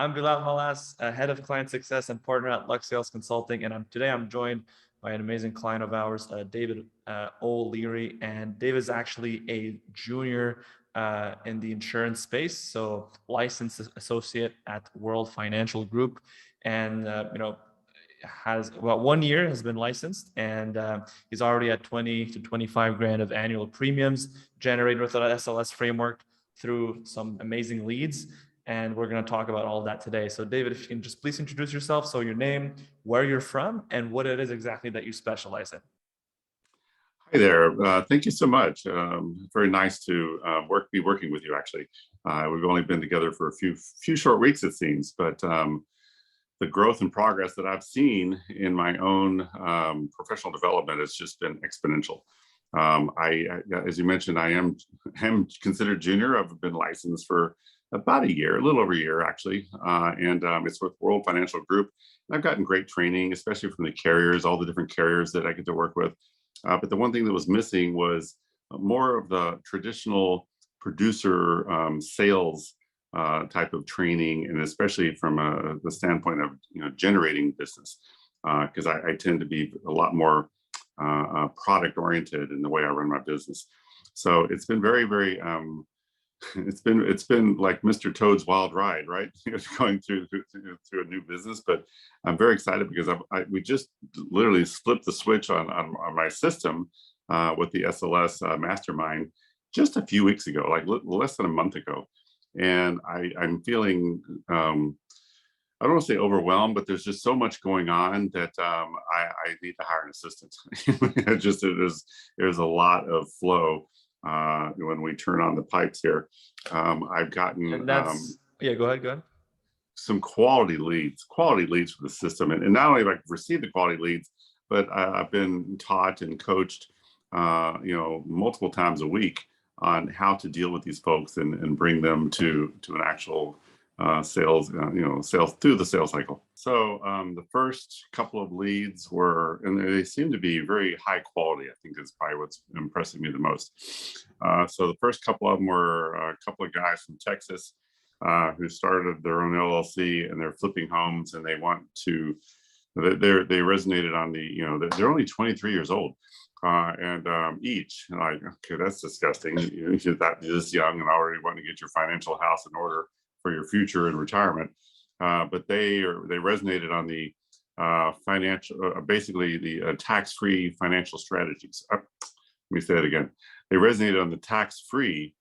I'm Bilal Malas, head of client success and partner at Lux Sales Consulting, and today I'm joined by an amazing client of ours, David O'Leary. And David is actually a junior in the insurance space, so licensed associate at World Financial Group, and has about 1 year has been licensed, and he's already at 20 to 25 grand of annual premiums generated with the SLS framework through some amazing leads. And we're going to talk about all of that today. So David, if you can just please introduce yourself. So your name, where you're from, and what it is exactly that you specialize in. Hi there. Thank you so much. Very nice to be working with you, actually. We've only been together for a few short weeks, it seems, but the growth and progress that I've seen in my own professional development has just been exponential. As you mentioned, I am considered junior. I've been licensed for about a year, a little over a year, actually. And it's with World Financial Group. And I've gotten great training, especially from the carriers, all the different carriers that I get to work with. But the one thing that was missing was more of the traditional producer sales type of training, and especially from the standpoint of generating business, because I tend to be a lot more product oriented in the way I run my business. So it's been very, very it's been like Mr. Toad's wild ride, right? Going through a new business, but I'm very excited because we just literally flipped the switch on my system with the SLS mastermind just a few weeks ago, like less than a month ago, and I'm feeling I don't want to say overwhelmed, but there's just so much going on that I need to hire an assistant. There's a lot of flow when we turn on the pipes here. I've gotten yeah, go ahead. Some quality leads for the system, and not only have I received the quality leads, but I've been taught and coached, multiple times a week on how to deal with these folks and bring them to an actual sales through the sales cycle. So the first couple of leads were, and they seem to be very high quality. I think is probably what's impressing me the most. So the first couple of them were a couple of guys from Texas who started their own LLC, and they're flipping homes, and they resonated on they're only 23 years old. And each, like, okay, that's disgusting. You're this young and already want to get your financial house in order for your future in retirement, but they resonated on the basically the tax-free financial strategies. Let me say that again. They resonated on the tax-free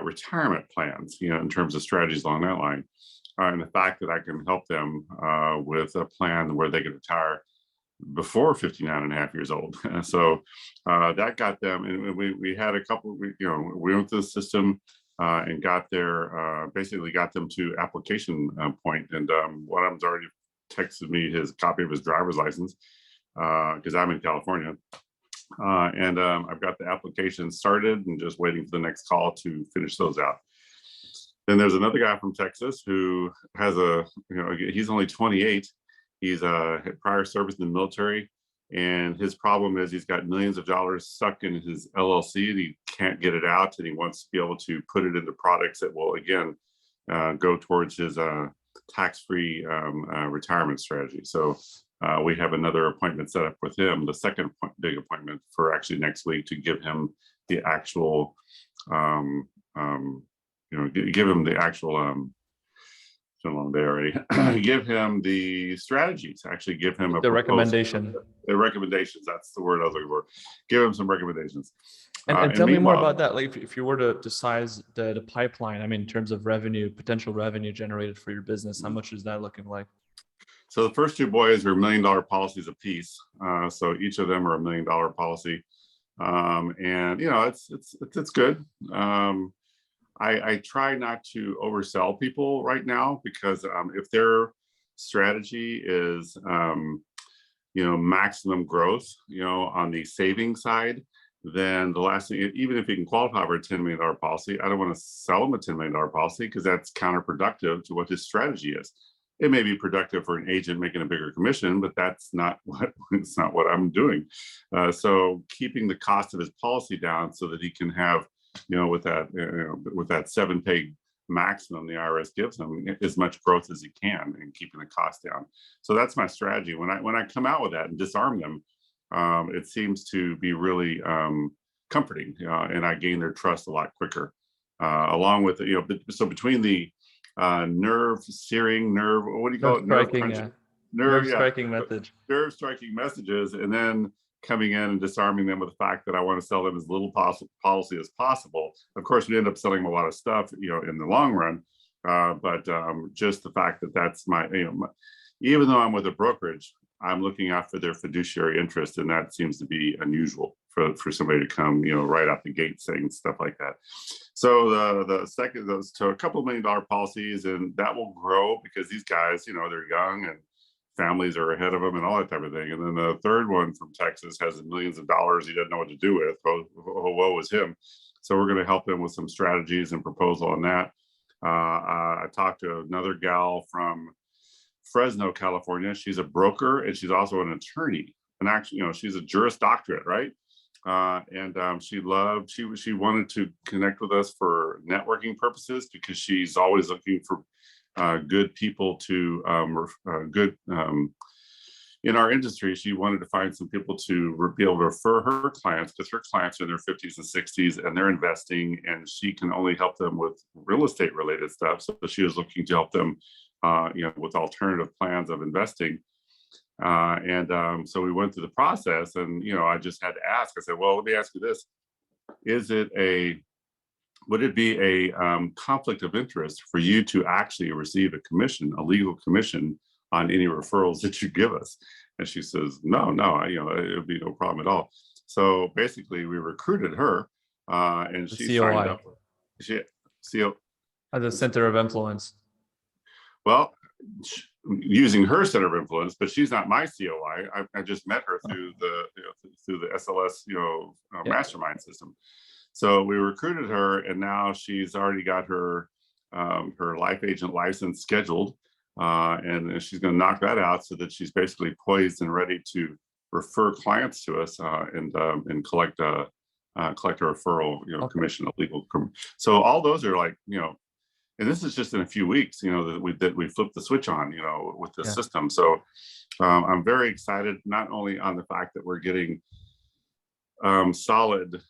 retirement plans, in terms of strategies along that line, and the fact that I can help them with a plan where they can retire before 59 and a half years old. So that got them, and we had a couple. We went through the system. And basically got them to application point. And one of them's already texted me his copy of his driver's license because I'm in California. And I've got the application started and just waiting for the next call to finish those out. Then there's another guy from Texas who has he's only 28. He's had prior service in the military. And his problem is he's got millions of dollars stuck in his LLC and he can't get it out, and he wants to be able to put it into products that will, again, go towards his tax-free retirement strategy. So we have another appointment set up with him, the second big appointment for actually next week, to give him the actual, give him the actual along there already. Give him the strategies. Actually, give him the recommendation. The recommendations. That's the word I was looking for. Give him some recommendations. And tell me more about that. Like, if you were to size the pipeline, I mean, in terms of revenue, potential revenue generated for your business, how much is that looking like? So the first two boys are $1 million policies a piece. So each of them are $1 million policy, and it's good. I try not to oversell people right now because if their strategy is, maximum growth, on the saving side, then the last thing, even if you can qualify for a $10 million policy, I don't want to sell them a $10 million policy because that's counterproductive to what his strategy is. It may be productive for an agent making a bigger commission, but it's not what I'm doing. So keeping the cost of his policy down so that he can have, with that 7-pay maximum the IRS gives them, as much growth as he can, and keeping the cost down. So that's my strategy. When I come out with that and disarm them, it seems to be really comforting, and I gain their trust a lot quicker. Along with, so between the nerve searing, what do you call Nerve it? Nerve striking, crunching, yeah. nerve, Nerve yeah, striking message. nerve striking messages, and then coming in and disarming them with the fact that I want to sell them as little policy as possible. Of course, we end up selling them a lot of stuff, in the long run. But just the fact that that's even though I'm with a brokerage, I'm looking out for their fiduciary interest, and that seems to be unusual for somebody to come, right out the gate saying stuff like that. So the second, those to a couple $1 million policies, and that will grow because these guys, they're young and families are ahead of them and all that type of thing. And then the third one from Texas has millions of dollars he doesn't know what to do with. Woe is him. So we're going to help him with some strategies and proposal on that. I talked to another gal from Fresno, California. She's a broker and she's also an attorney. And actually, she's a Juris Doctorate, right? She wanted to connect with us for networking purposes because she's always looking for good people to in our industry. She wanted to find some people to be able to refer her clients, because her clients are in their 50s and 60s and they're investing, and she can only help them with real estate related stuff. So she was looking to help them with alternative plans of investing. So we went through the process, and I just had to ask. I said, well, let me ask you this: would it be a conflict of interest for you to actually receive a legal commission on any referrals that you give us? And she says, no, it would be no problem at all. So basically, we recruited her, and The she COI. signed up. She As a center of influence. Well, using her center of influence, but she's not my COI. I just met her through the SLS mastermind system. So we recruited her, and now she's already got her life agent license scheduled, and she's going to knock that out so that she's basically poised and ready to refer clients to us, and collect a referral commission, a legal. So all those are like, and this is just in a few weeks, that we flipped the switch on, with the system. So I'm very excited, not only on the fact that we're getting solid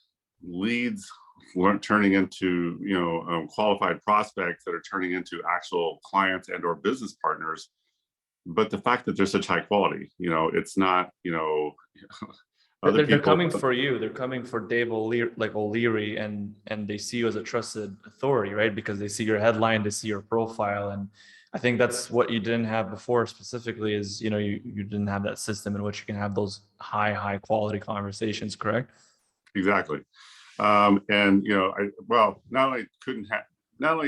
leads turning into qualified prospects that are turning into actual clients and or business partners, but the fact that they're such high quality. It's not other They're people coming for you. They're coming for Dave O'Leary, and they see you as a trusted authority, right? Because they see your headline, they see your profile, and I think that's what you didn't have before. Specifically, is you didn't have that system in which you can have those high quality conversations. Correct? Exactly. Not only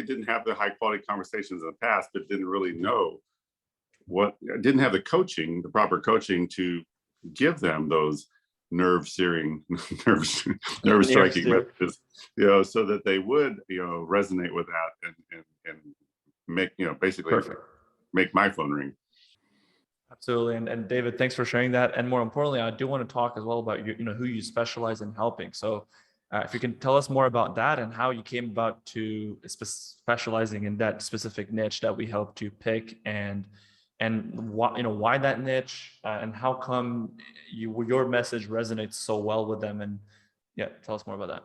didn't have the high quality conversations in the past, but didn't really know didn't have the proper coaching to give them those nerve striking messages, so that they would, resonate with that and make, basically Perfect. make my phone ring. Absolutely. And David, thanks for sharing that. And more importantly, I do want to talk as well about who you specialize in helping. So if you can tell us more about that and how you came about to specializing in that specific niche that we helped to pick, and why that niche, and how come your message resonates so well with them. And tell us more about that.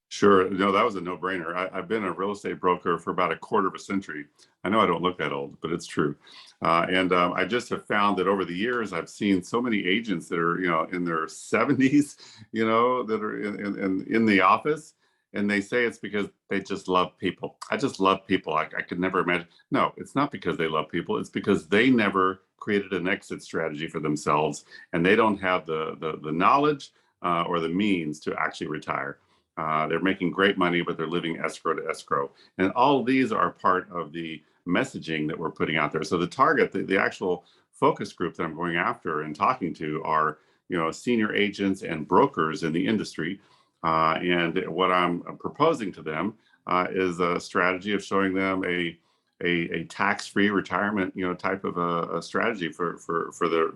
Sure. That was a no-brainer. I've been a real estate broker for about a quarter of a century. I know I don't look that old, but it's true. I just have found that over the years, I've seen so many agents that are, in their 70s, that are in the office, and they say it's because they just love people. I just love people. I could never imagine. No, it's not because they love people. It's because they never created an exit strategy for themselves, and they don't have the knowledge or the means to actually retire. They're making great money, but they're living escrow to escrow. And all of these are part of the messaging that we're putting out there. So the target, the actual focus group that I'm going after and talking to are, senior agents and brokers in the industry. And what I'm proposing to them is a strategy of showing them a tax-free retirement, type of a strategy for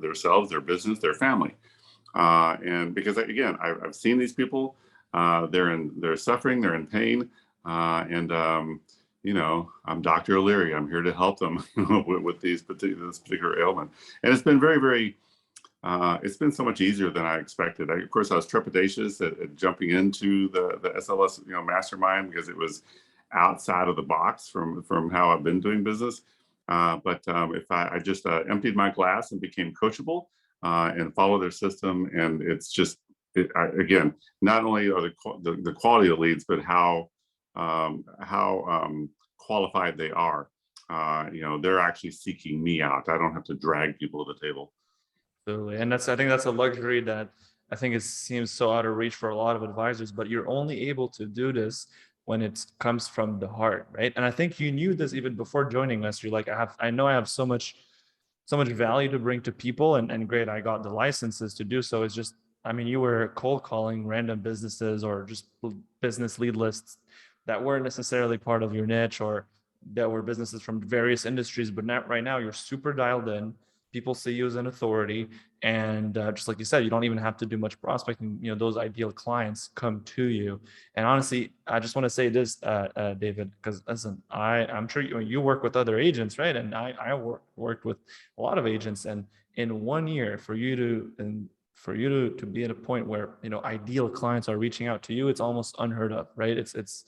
themselves, their business, their family. And because again, I've seen these people. They're suffering, they're in pain, and I'm Dr. O'Leary. I'm here to help them with this particular ailment. And it's been it's been so much easier than I expected. Of course, I was trepidatious at jumping into the SLS, mastermind, because it was outside of the box from how I've been doing business. But if I just emptied my glass and became coachable and follow their system, and it's just again, not only are the quality of leads, but how qualified they are. They're actually seeking me out. I don't have to drag people to the table. Absolutely. And I think that's a luxury that I think it seems so out of reach for a lot of advisors, but you're only able to do this when it comes from the heart, right? And I think you knew this even before joining us. You're like, I know I have so much value to bring to people, and great, I got the licenses to do so. It's just, I mean, you were cold calling random businesses or just business lead lists that weren't necessarily part of your niche, or that were businesses from various industries, but not right now. You're super dialed in. People see you as an authority, and just like you said, you don't even have to do much prospecting. Those ideal clients come to you. And honestly, I just want to say this, David, because listen, I'm sure you work with other agents, right? And I worked with a lot of agents, and in 1 year, for you to be at a point where ideal clients are reaching out to you, it's almost unheard of, right? It's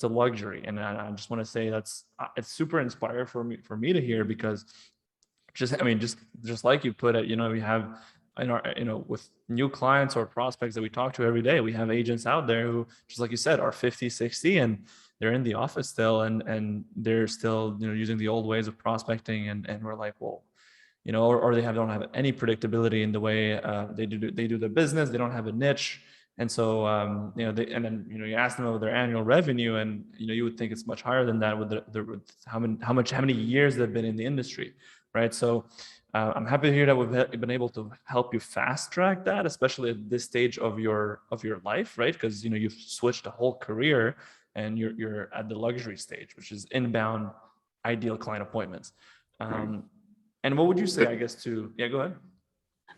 a luxury, and I just want to say it's super inspiring for me to hear, because just like you put it, we have in our, with new clients or prospects that we talk to every day, we have agents out there who, just like you said, are 50, 60, and they're in the office still, and they're still, using the old ways of prospecting. And we're like, well, or they don't have any predictability in the way they do their business. They don't have a niche. And so, and then, you ask them about their annual revenue, and, you would think it's much higher than that with how many years they've been in the industry. Right. So I'm happy to hear that we've been able to help you fast track that, especially at this stage of your life. Right. Because, you've switched a whole career, and you're at the luxury stage, which is inbound ideal client appointments. Right. And what would you say, I guess, yeah, go ahead.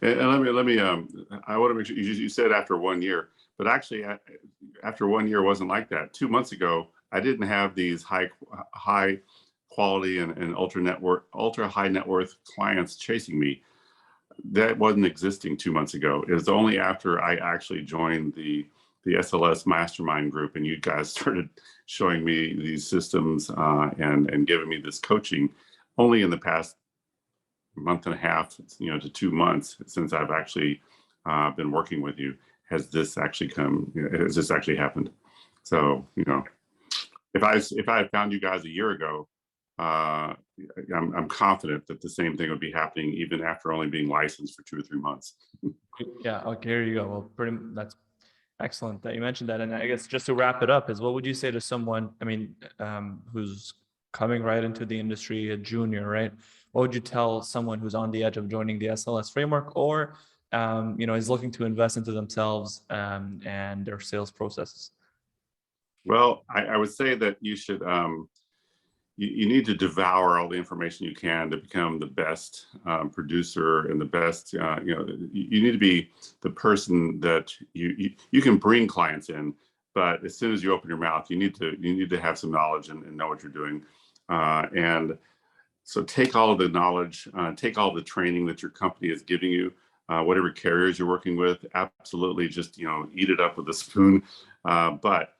And let me I want to make sure you said after 1 year, but actually after 1 year wasn't like that. 2 months ago, I didn't have these high quality and ultra high net worth clients chasing me. That wasn't existing 2 months ago. It was only after I actually joined the SLS mastermind group, and you guys started showing me these systems and giving me this coaching. Only in the past month and a half, to 2 months since I've actually been working with you, has this actually happened. So, if I had found you guys a year ago, I'm confident that the same thing would be happening even after only being licensed for 2 or 3 months. Yeah. Okay. Here you go. Well, that's excellent that you mentioned that. And I guess just to wrap it up is, what would you say to someone, I mean, who's coming right into the industry, a junior, right? What would you tell someone who's on the edge of joining the SLS framework, or, is looking to invest into themselves and their sales processes? Well, I would say that you should you need to devour all the information you can to become the best producer and the best. You need to be the person that you can bring clients in, but as soon as you open your mouth, you need to have some knowledge and know what you're doing. And so take all of the knowledge, take all the training that your company is giving you, whatever carriers you're working with. Absolutely, just eat it up with a spoon. But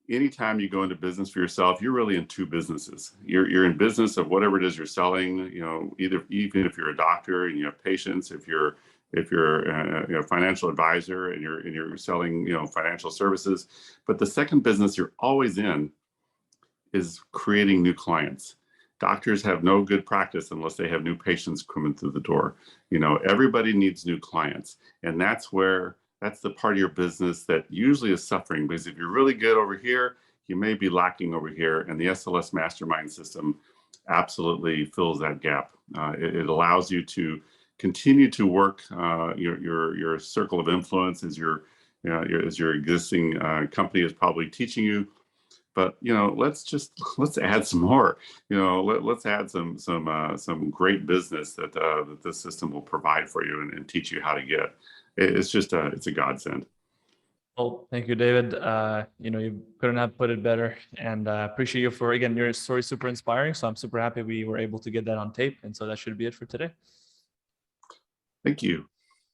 anytime you go into business for yourself, you're really in two businesses. You're in business of whatever it is you're selling. Even if you're a doctor and you have patients, if you're a financial advisor and you're selling financial services. But the second business you're always in is creating new clients. Doctors have no good practice unless they have new patients coming through the door. Everybody needs new clients, and that's the part of your business that usually is suffering, because if you're really good over here, you may be lacking over here, and the SLS mastermind system absolutely fills that gap. It allows you to continue to work your circle of influence as your existing company is probably teaching you. But let's add some more. Let's add some great business that this system will provide for you and teach you how to get. It's a godsend. Well, thank you, David. You couldn't have put it better, and appreciate you for, again, your story is super inspiring. So I'm super happy we were able to get that on tape, and so that should be it for today. Thank you.